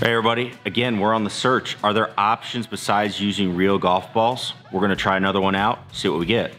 Hey everybody, again, we're on the search. Are there options besides using real golf balls? We're gonna try another one out, see what we get.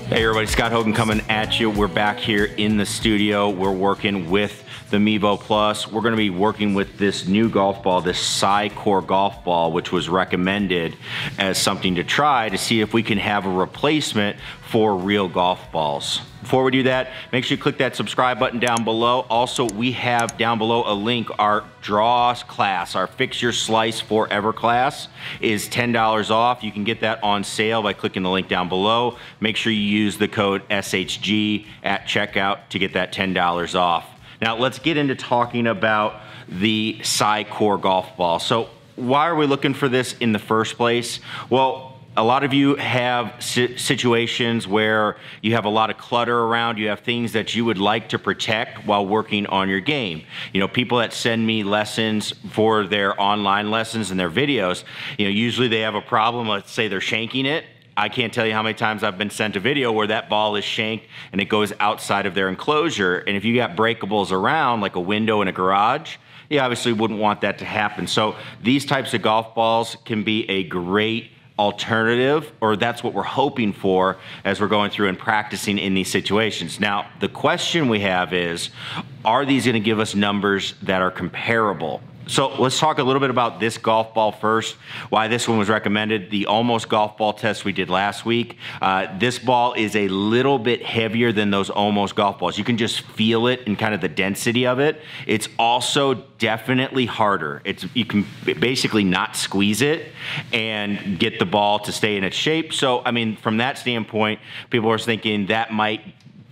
Hey everybody, Scott Hogan coming at you. We're back here in the studio. We're working with the Mevo Plus. We're gonna be working with this new golf ball, this Psycore golf ball, which was recommended as something to try to see if we can have a replacement for real golf balls. Before we do that, make sure you click that subscribe button down below. Also, we have down below a link, our draw class, our Fix Your Slice Forever class is $10 off. You can get that on sale by clicking the link down below. Make sure you use the code SHG at checkout to get that $10 off. Now let's get into talking about the Psycore golf ball. So why are we looking for this in the first place? Well, a lot of you have situations where you have a lot of clutter around, you have things that you would like to protect while working on your game. You know, people that send me lessons for their online lessons and their videos, you know, usually they have a problem, let's say they're shanking it. I can't tell you how many times I've been sent a video where that ball is shanked and it goes outside of their enclosure. And if you got breakables around, like a window in a garage, you obviously wouldn't want that to happen. So these types of golf balls can be a great alternative, or that's what we're hoping for as we're going through and practicing in these situations. Now, the question we have is, are these going to give us numbers that are comparable? So let's talk a little bit about this golf ball first, why this one was recommended. The Almost golf ball test we did last week. This ball is a little bit heavier than those Almost golf balls. You can just feel it in kind of the density of it. It's also definitely harder. You can basically not squeeze it and get the ball to stay in its shape. So, I mean, from that standpoint, people are thinking that might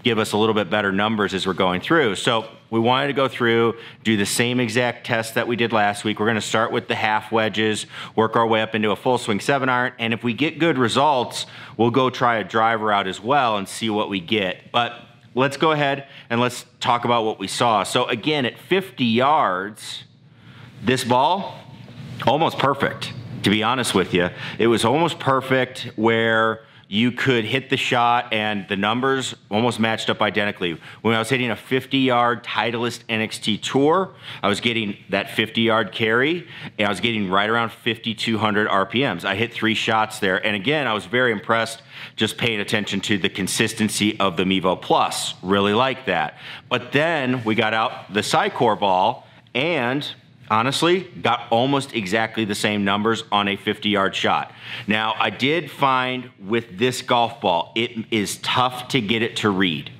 give us a little bit better numbers as we're going through. So we wanted to go through, do the same exact test that we did last week. We're gonna start with the half wedges, work our way up into a full swing 7-iron, and if we get good results, we'll go try a driver out as well and see what we get. But let's go ahead and let's talk about what we saw. So again, at 50 yards, this ball, almost perfect, to be honest with you. It was almost perfect where you could hit the shot and the numbers almost matched up identically. When I was hitting a 50-yard Titleist NXT Tour, I was getting that 50-yard carry, and I was getting right around 5,200 RPMs. I hit 3 shots there, and again, I was very impressed just paying attention to the consistency of the Mevo Plus. Really like that. But then we got out the Psycore ball, and honestly, got almost exactly the same numbers on a 50-yard shot. Now, I did find with this golf ball, it is tough to get it to read.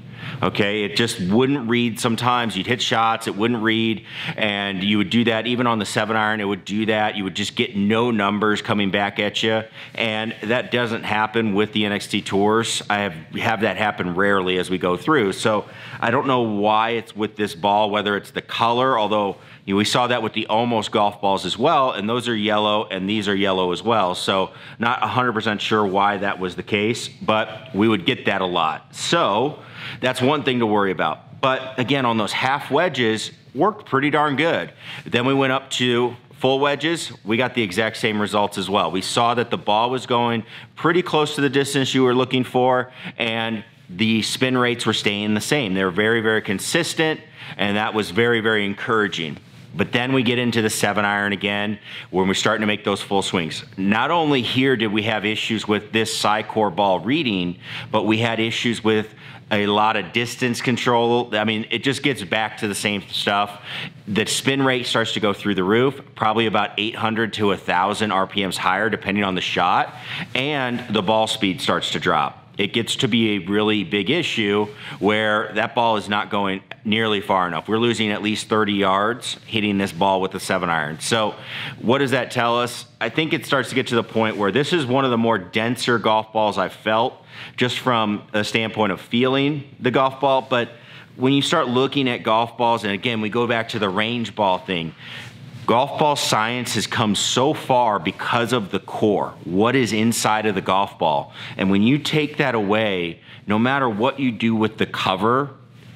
Okay, it just wouldn't read sometimes. You'd hit shots, it wouldn't read, and you would do that even on the 7-iron, it would do that. You would just get no numbers coming back at you, and that doesn't happen with the NXT Tours. I have that happen rarely as we go through, so I don't know why it's with this ball, whether it's the color, although we saw that with the Almost golf balls as well, and those are yellow, and these are yellow as well. So not 100% sure why that was the case, but we would get that a lot. So that's one thing to worry about. But again, on those half wedges, worked pretty darn good. Then we went up to full wedges, we got the exact same results as well. We saw that the ball was going pretty close to the distance you were looking for, and the spin rates were staying the same. They were very, very consistent, and that was very, very encouraging. But then we get into the 7-iron again, when we're starting to make those full swings. Not only here did we have issues with this Psycore ball reading, but we had issues with a lot of distance control. I mean, it just gets back to the same stuff. The spin rate starts to go through the roof, probably about 800 to 1,000 RPMs higher, depending on the shot, and the ball speed starts to drop. It gets to be a really big issue where that ball is not going nearly far enough. We're losing at least 30 yards hitting this ball with the 7-iron. So what does that tell us? I think it starts to get to the point where this is one of the more denser golf balls I've felt, just from a standpoint of feeling the golf ball. But when you start looking at golf balls, and again, we go back to the range ball thing, golf ball science has come so far because of the core, what is inside of the golf ball. And when you take that away, no matter what you do with the cover,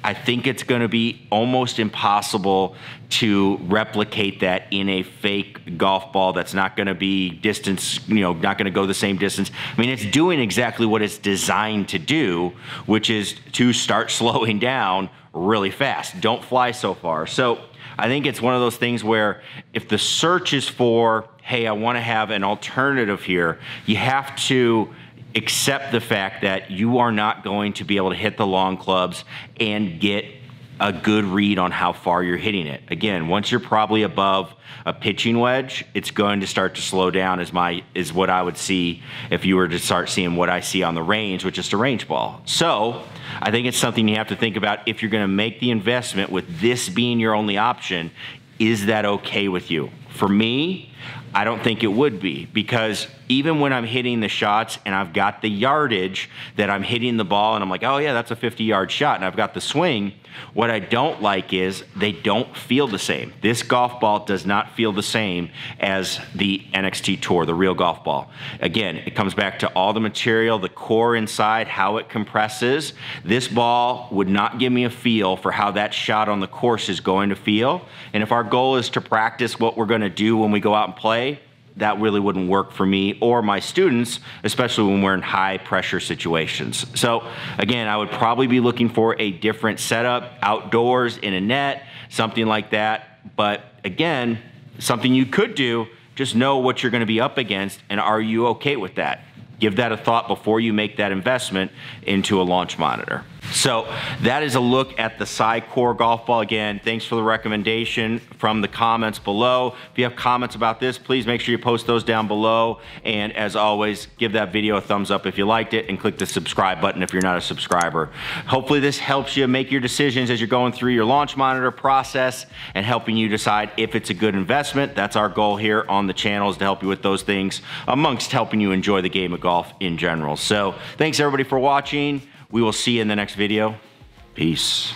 I think it's going to be almost impossible to replicate that in a fake golf ball that's not going to be distance, not going to go the same distance. I mean, it's doing exactly what it's designed to do, which is to start slowing down really fast. Don't fly so far. So I think it's one of those things where if the search is for, hey, I want to have an alternative here, you have to accept the fact that you are not going to be able to hit the long clubs and get a good read on how far you're hitting it. Again, once you're probably above a pitching wedge, it's going to start to slow down is what I would see if you were to start seeing what I see on the range, which is a range ball. So I think it's something you have to think about if you're going to make the investment with this being your only option. Is that okay with you? For me, I don't think it would be, because even when I'm hitting the shots and I've got the yardage that I'm hitting the ball and I'm like, oh yeah, that's a 50-yard shot, and I've got the swing, what I don't like is they don't feel the same. This golf ball does not feel the same as the NXT Tour, the real golf ball. Again, it comes back to all the material, the core inside, how it compresses. This ball would not give me a feel for how that shot on the course is going to feel. And if our goal is to practice what we're going to do when we go out and play, that really wouldn't work for me or my students, especially when we're in high pressure situations. So again, I would probably be looking for a different setup, outdoors, in a net, something like that. But again, something you could do, just know what you're gonna be up against, and are you okay with that? Give that a thought before you make that investment into a launch monitor. So that is a look at the SiCore golf ball. Again, thanks for the recommendation from the comments below. If you have comments about this, please make sure you post those down below. And as always, give that video a thumbs up if you liked it, and click the subscribe button if you're not a subscriber. Hopefully this helps you make your decisions as you're going through your launch monitor process and helping you decide if it's a good investment. That's our goal here on the channel, is to help you with those things, amongst helping you enjoy the game of golf in general. So thanks everybody for watching. We will see you in the next video. Peace.